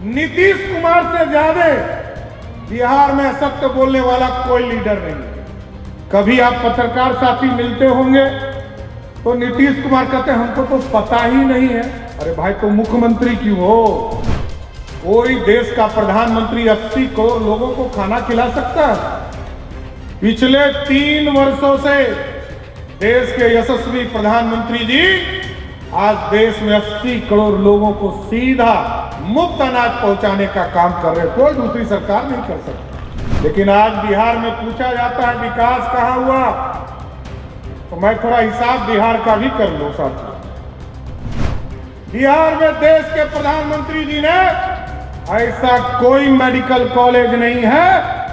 नीतीश कुमार से ज्यादा बिहार में सत्य बोलने वाला कोई लीडर नहीं है। कभी आप पत्रकार साथी मिलते होंगे तो नीतीश कुमार कहते हैं हमको तो पता ही नहीं है। अरे भाई तो मुख्यमंत्री क्यों हो? कोई देश का प्रधानमंत्री 80 करोड़ लोगों को खाना खिला सकता है? पिछले 3 वर्षों से देश के यशस्वी प्रधानमंत्री जी आज देश में 80 करोड़ लोगों को सीधा मुफ्त अनाज पहुंचाने का काम कर रहे। कोई दूसरी सरकार नहीं कर सकती। लेकिन आज बिहार में पूछा जाता है विकास कहां हुआ, तो मैं थोड़ा हिसाब बिहार का भी कर लूं साथियों। बिहार में देश के प्रधानमंत्री जी ने ऐसा कोई मेडिकल कॉलेज नहीं है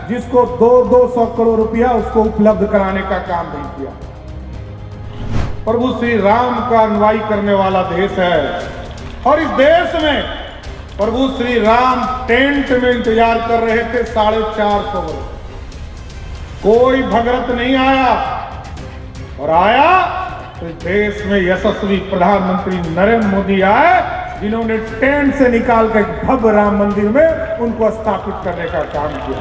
जिसको 200 करोड़ रुपया उसको उपलब्ध कराने का काम नहीं किया। प्रभु श्री राम का अनुयायी करने वाला देश है और इस देश में प्रभु श्री राम टेंट में इंतजार कर रहे थे 450 वर्ष। कोई भगत नहीं आया और आया तो देश में यशस्वी प्रधानमंत्री नरेंद्र मोदी आए जिन्होंने टेंट से निकाल कर भव्य राम मंदिर में उनको स्थापित करने का काम किया।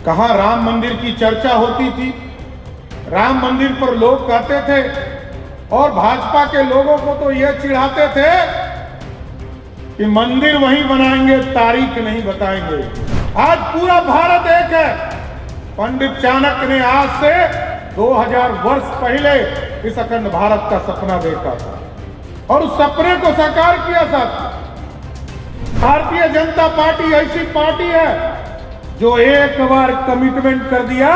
कहां राम मंदिर की चर्चा होती थी? राम मंदिर पर लोग कहते थे और भाजपा के लोगों को तो यह चिढ़ाते थे कि मंदिर वहीं बनाएंगे, तारीख नहीं बताएंगे। आज पूरा भारत एक है। पंडित चाणक्य ने आज से 2000 वर्ष पहले इस अखंड भारत का सपना देखा था और उस सपने को साकार किया था। भारतीय जनता पार्टी ऐसी पार्टी है जो एक बार कमिटमेंट कर दिया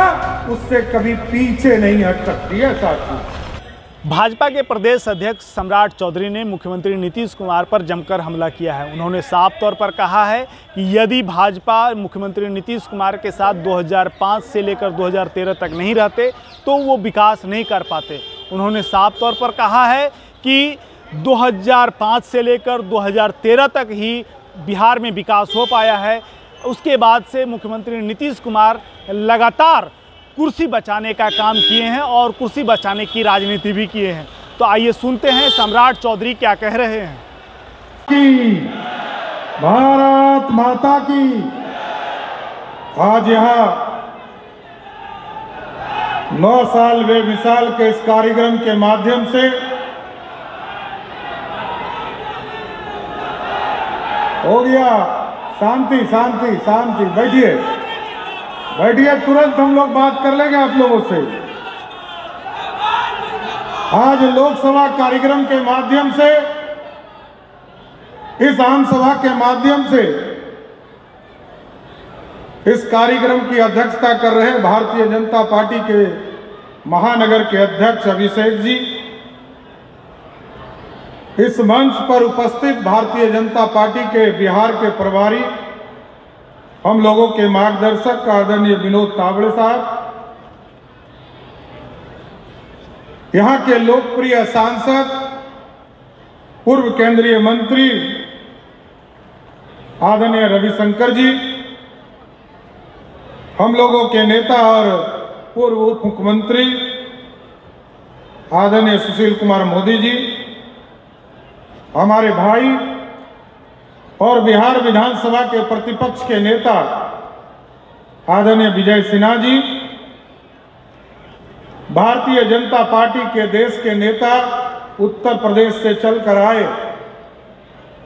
उससे कभी पीछे नहीं हट सकती है साथी। भाजपा के प्रदेश अध्यक्ष सम्राट चौधरी ने मुख्यमंत्री नीतीश कुमार पर जमकर हमला किया है। उन्होंने साफ तौर पर कहा है कि यदि भाजपा मुख्यमंत्री नीतीश कुमार के साथ 2005 से लेकर 2013 तक नहीं रहते तो वो विकास नहीं कर पाते। उन्होंने साफ तौर पर कहा है कि 2005 से लेकर 2013 तक ही बिहार में विकास हो पाया है। उसके बाद से मुख्यमंत्री नीतीश कुमार लगातार कुर्सी बचाने का काम किए हैं और कुर्सी बचाने की राजनीति भी किए हैं। तो आइए सुनते हैं सम्राट चौधरी क्या कह रहे हैं। भारत माता की। आज यहाँ 9 साल बेमिसाल के इस कार्यक्रम के माध्यम से हो गया। शांति शांति शांति, बैठिए बैठिए, तुरंत हम लोग बात कर लेंगे आप लोगों से। आज लोकसभा कार्यक्रम के माध्यम से, इस आम सभा के माध्यम से इस कार्यक्रम की अध्यक्षता कर रहे हैं भारतीय जनता पार्टी के महानगर के अध्यक्ष अभिषेक जी। इस मंच पर उपस्थित भारतीय जनता पार्टी के बिहार के प्रभारी, हम लोगों के मार्गदर्शक आदरणीय विनोद तावड़े साहब, यहाँ के लोकप्रिय सांसद, पूर्व केंद्रीय मंत्री आदरणीय रविशंकर जी, हम लोगों के नेता और पूर्व उप मुख्यमंत्री आदरणीय सुशील कुमार मोदी जी, हमारे भाई और बिहार विधानसभा के प्रतिपक्ष के नेता आदरणीय विजय सिन्हा जी, भारतीय जनता पार्टी के देश के नेता, उत्तर प्रदेश से चलकर आए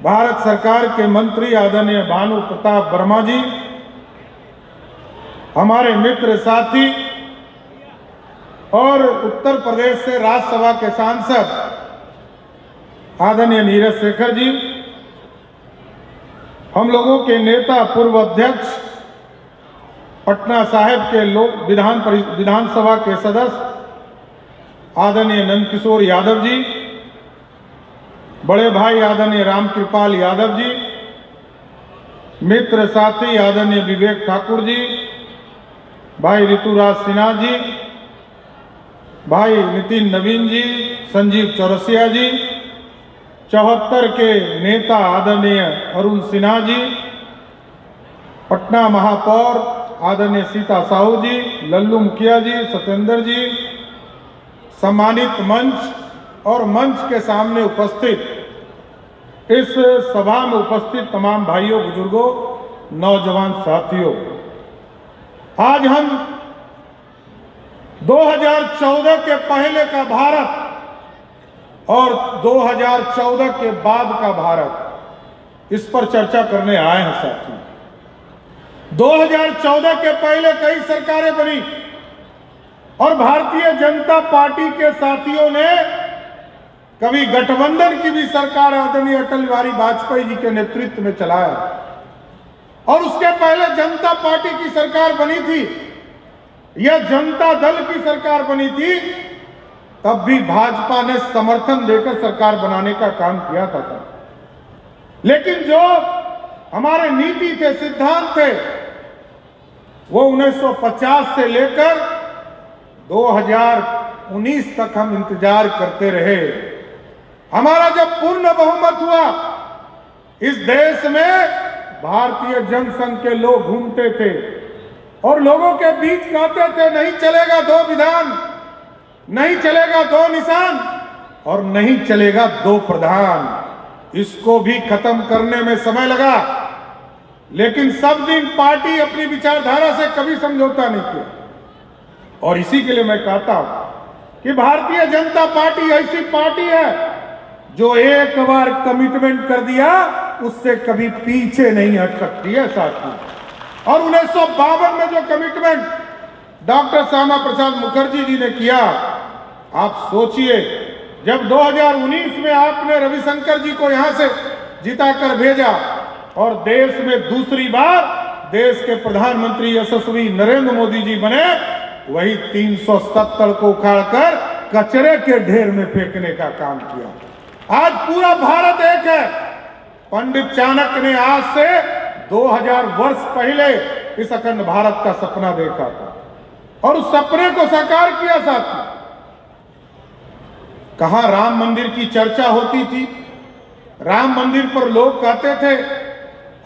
भारत सरकार के मंत्री आदरणीय भानु प्रताप वर्मा जी, हमारे मित्र साथी और उत्तर प्रदेश से राज्यसभा के सांसद आदरणीय नीरज शेखर जी, हम लोगों के नेता पूर्व अध्यक्ष पटना साहिब के लोक विधानसभा के सदस्य आदरणीय नंदकिशोर यादव जी, बड़े भाई आदरणीय रामकृपाल यादव जी, मित्र साथी आदरणीय विवेक ठाकुर जी, भाई ऋतुराज सिन्हा जी, भाई नितिन नवीन जी, संजीव चौरसिया जी, 74 के नेता आदरणीय अरुण सिन्हा जी, पटना महापौर आदरणीय सीता साहू जी, लल्लू मुखिया जी, सत्येंद्र जी, सम्मानित मंच और मंच के सामने उपस्थित इस सभा में उपस्थित तमाम भाइयों, बुजुर्गों, नौजवान साथियों, आज हम 2014 के पहले का भारत और 2014 के बाद का भारत, इस पर चर्चा करने आए हैं साथियों। 2014 के पहले कई सरकारें बनी और भारतीय जनता पार्टी के साथियों ने कभी गठबंधन की भी सरकार आदरणीय अटल बिहारी वाजपेयी जी के नेतृत्व में चलाया, और उसके पहले जनता पार्टी की सरकार बनी थी या जनता दल की सरकार बनी थी, तब भी भाजपा ने समर्थन देकर सरकार बनाने का काम किया था। लेकिन जो हमारे नीति थे, सिद्धांत थे, वो 1950 से लेकर 2019 तक हम इंतजार करते रहे। हमारा जब पूर्ण बहुमत हुआ, इस देश में भारतीय जनसंघ के लोग घूमते थे और लोगों के बीच कहते थे, नहीं चलेगा दो विधान, नहीं चलेगा दो निशान और नहीं चलेगा दो प्रधान। इसको भी खत्म करने में समय लगा, लेकिन सब दिन पार्टी अपनी विचारधारा से कभी समझौता नहीं किया। और इसी के लिए मैं कहता हूं कि भारतीय जनता पार्टी ऐसी पार्टी है जो एक बार कमिटमेंट कर दिया, उससे कभी पीछे नहीं हट सकती है साथियों। और 1952 में जो कमिटमेंट डॉक्टर श्यामा प्रसाद मुखर्जी जी ने किया, आप सोचिए, जब 2019 में आपने रविशंकर जी को यहां से जिताकर भेजा और देश में दूसरी बार देश के प्रधानमंत्री यशस्वी नरेंद्र मोदी जी बने, वही 370 को उखाड़कर कचरे के ढेर में फेंकने का काम किया। आज पूरा भारत एक है। पंडित चाणक्य ने आज से 2000 वर्ष पहले इस अखंड भारत का सपना देखा था और उस सपने को साकार किया साथी। कहां राम मंदिर की चर्चा होती थी, राम मंदिर पर लोग कहते थे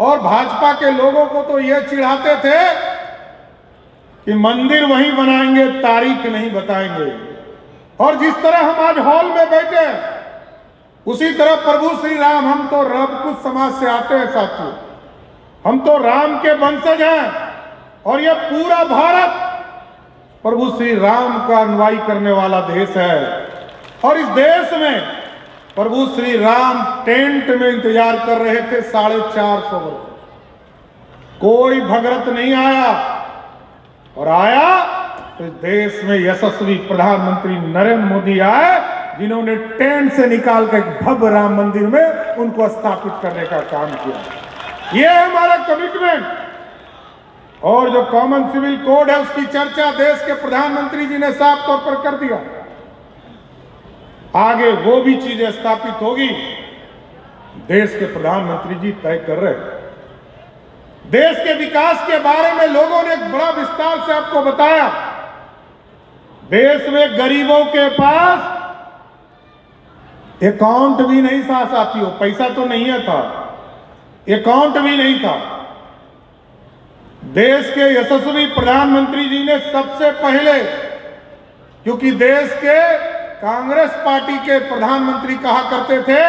और भाजपा के लोगों को तो यह चिढ़ाते थे कि मंदिर वहीं बनाएंगे, तारीख नहीं बताएंगे। और जिस तरह हम आज हॉल में बैठे हैं, उसी तरह प्रभु श्री राम, हम तो रबकुश समाज से आते हैं साथियों, हम तो राम के वंशज हैं और यह पूरा भारत प्रभु श्री राम का अनुयायी करने वाला देश है। और इस देश में प्रभु श्री राम टेंट में इंतजार कर रहे थे 450 वर्ष। कोई भगरत नहीं आया, और आया तो इस देश में यशस्वी प्रधानमंत्री नरेंद्र मोदी आए, जिन्होंने टेंट से निकाल कर भव्य राम मंदिर में उनको स्थापित करने का काम किया। यह है हमारा कमिटमेंट। और जो कॉमन सिविल कोड है, उसकी चर्चा देश के प्रधानमंत्री जी ने साफ तौर पर कर दिया। आगे वो भी चीजें स्थापित होगी, देश के प्रधानमंत्री जी तय कर रहे हैं। देश के विकास के बारे में लोगों ने बड़ा विस्तार से आपको बताया। देश में गरीबों के पास अकाउंट भी नहीं था साथियों, पैसा तो नहीं है था, अकाउंट भी नहीं था। देश के यशस्वी प्रधानमंत्री जी ने सबसे पहले, क्योंकि देश के कांग्रेस पार्टी के प्रधानमंत्री कहा करते थे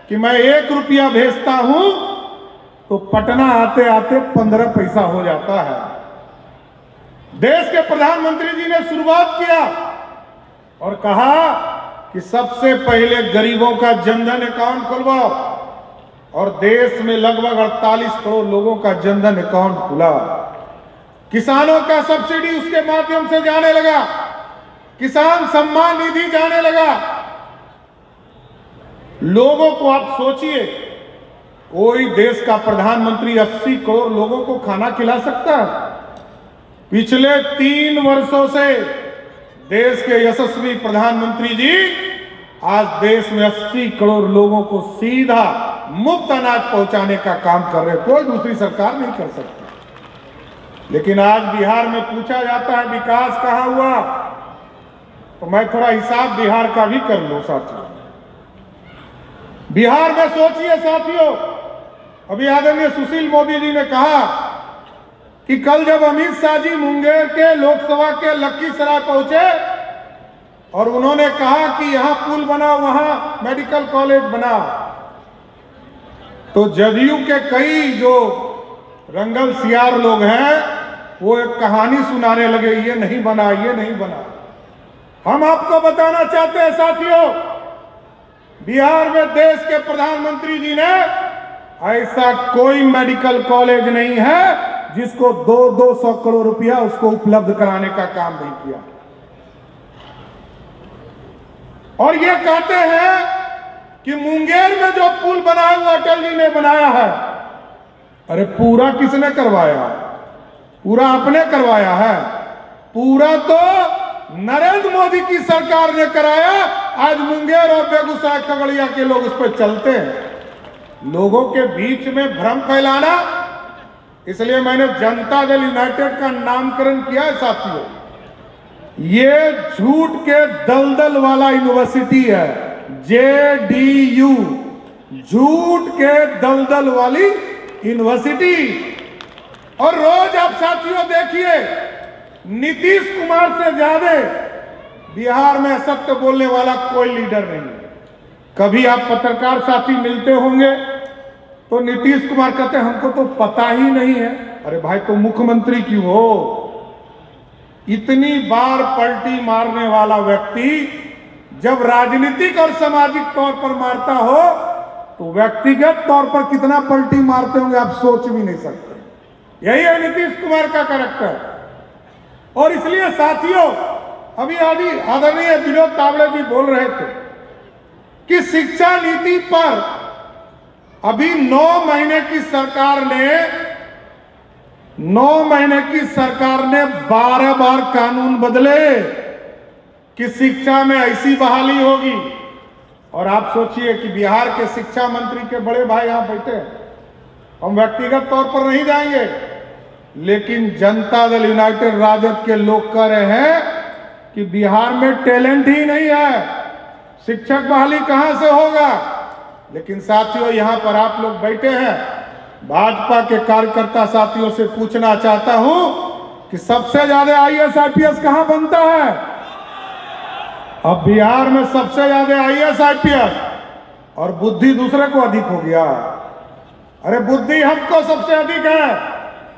कि मैं 1 रुपया भेजता हूं तो पटना आते आते 15 पैसा हो जाता है। देश के प्रधानमंत्री जी ने शुरुआत किया और कहा कि सबसे पहले गरीबों का जनधन अकाउंट खुलवाओ, और देश में लगभग 48 करोड़ लोगों का जनधन अकाउंट खुला। किसानों का सब्सिडी उसके माध्यम से जाने लगा, किसान सम्मान निधि जाने लगा। लोगों को आप सोचिए, कोई देश का प्रधानमंत्री 80 करोड़ लोगों को खाना खिला सकता है? पिछले 3 वर्षों से देश के यशस्वी प्रधानमंत्री जी आज देश में 80 करोड़ लोगों को सीधा मुफ्त अनाज पहुंचाने का काम कर रहे हैं। कोई दूसरी सरकार नहीं कर सकती। लेकिन आज बिहार में पूछा जाता है विकास कहां हुआ, तो मैं थोड़ा हिसाब बिहार का भी कर लूं साथियों। बिहार में सोचिए साथियों, अभी आदरणीय सुशील मोदी जी ने कहा कि कल जब अमित शाह जी मुंगेर के लोकसभा के लखीसराय पहुंचे और उन्होंने कहा कि यहां पुल बनाओ, वहां मेडिकल कॉलेज बनाओ, तो जदयू के कई जो रंगल सियार लोग हैं वो एक कहानी सुनाने लगे, ये नहीं बना, ये नहीं बना। हम आपको बताना चाहते हैं साथियों, बिहार में देश के प्रधानमंत्री जी ने ऐसा कोई मेडिकल कॉलेज नहीं है जिसको 200 करोड़ रुपया उसको उपलब्ध कराने का काम नहीं किया। और ये कहते हैं कि मुंगेर में जो पुल बनाया हुआ अटल जी ने बनाया है, अरे पूरा किसने करवाया? पूरा आपने करवाया है। पूरा तो नरेंद्र मोदी की सरकार ने कराया। आज मुंगेर और बेगूसराय खगड़िया के लोग उस पर चलते हैं। लोगों के बीच में भ्रम फैलाना, इसलिए मैंने जनता दल यूनाइटेड का नामकरण किया है साथियों। ये झूठ के दलदल वाला यूनिवर्सिटी है, JDU, झूठ के दलदल वाली यूनिवर्सिटी। और रोज आप साथियों देखिए, नीतीश कुमार से ज्यादा बिहार में सत्य बोलने वाला कोई लीडर नहीं है। कभी आप पत्रकार साथी मिलते होंगे तो नीतीश कुमार कहते हैं हमको तो पता ही नहीं है। अरे भाई, तो मुख्यमंत्री क्यों हो? इतनी बार पलटी मारने वाला व्यक्ति जब राजनीतिक और सामाजिक तौर पर मारता हो तो व्यक्तिगत तौर पर कितना पलटी मारते होंगे आप सोच भी नहीं सकते। यही है नीतीश कुमार का कैरेक्टर। और इसलिए साथियों, अभी आदरणीय विनोद तावड़े जी बोल रहे थे कि शिक्षा नीति पर अभी 9 महीने की सरकार ने 12 बार कानून बदले कि शिक्षा में ऐसी बहाली होगी। और आप सोचिए कि बिहार के शिक्षा मंत्री के बड़े भाई यहां बैठे हैं, हम व्यक्तिगत तौर पर नहीं जाएंगे, लेकिन जनता दल यूनाइटेड राजद के लोग कह रहे हैं कि बिहार में टैलेंट ही नहीं है, शिक्षक बहाली कहां से होगा। लेकिन साथियों, यहां पर आप लोग बैठे हैं, भाजपा के कार्यकर्ता साथियों से पूछना चाहता हूं कि सबसे ज्यादा IAS IPS कहां बनता है? अब बिहार में सबसे ज्यादा IAS IPS और बुद्धि दूसरे को अधिक हो गया। अरे बुद्धि हमको सबसे अधिक है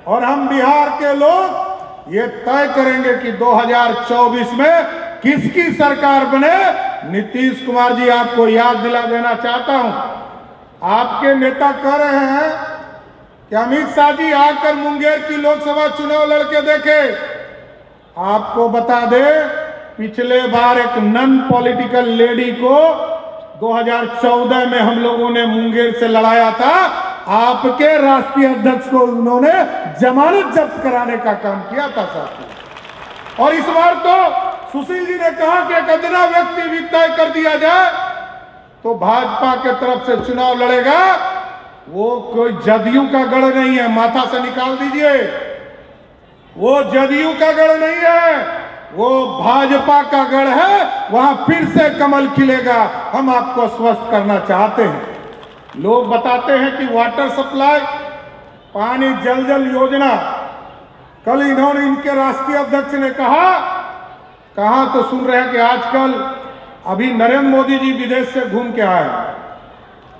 और हम बिहार के लोग ये तय करेंगे कि 2024 में किसकी सरकार बने। नीतीश कुमार जी, आपको याद दिला देना चाहता हूं, आपके नेता कह रहे हैं कि अमित शाह जी आकर मुंगेर की लोकसभा चुनाव लड़के देखे। आपको बता दे, पिछले बार एक नॉन पॉलिटिकल लेडी को 2014 में हम लोगों ने मुंगेर से लड़ाया था। आपके राष्ट्रीय अध्यक्ष को उन्होंने जमानत जब्त कराने का काम किया था साथियों। और इस बार तो सुशील जी ने कहा कि एक अदना व्यक्ति भी तय कर दिया जाए तो भाजपा के तरफ से चुनाव लड़ेगा। वो कोई जदयू का गढ़ नहीं है, माथा से निकाल दीजिए। वो जदयू का गढ़ नहीं है, वो भाजपा का गढ़ है। वहां फिर से कमल खिलेगा, हम आपको स्वस्थ करना चाहते हैं। लोग बताते हैं कि वाटर सप्लाई, पानी जल जल योजना, कल इन्होंने, इनके राष्ट्रीय अध्यक्ष ने कहा तो सुन रहे हैं कि आजकल अभी नरेंद्र मोदी जी विदेश से घूम के आए,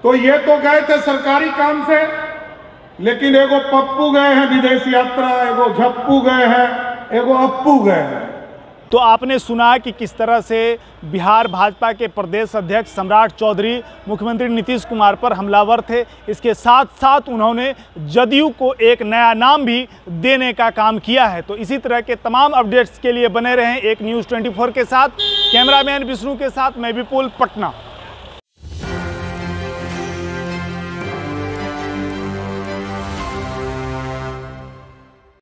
तो ये तो गए थे सरकारी काम से, लेकिन एगो पप्पू गए हैं विदेश यात्रा, एगो झप्पू गए हैं, एगो अप्पू गए हैं। तो आपने सुना कि किस तरह से बिहार भाजपा के प्रदेश अध्यक्ष सम्राट चौधरी मुख्यमंत्री नीतीश कुमार पर हमलावर थे। इसके साथ साथ उन्होंने जदयू को एक नया नाम भी देने का काम किया है। तो इसी तरह के तमाम अपडेट्स के लिए बने रहें एक न्यूज़ 24 के साथ। कैमरामैन विष्णु के साथ मैं विपुल, पटना।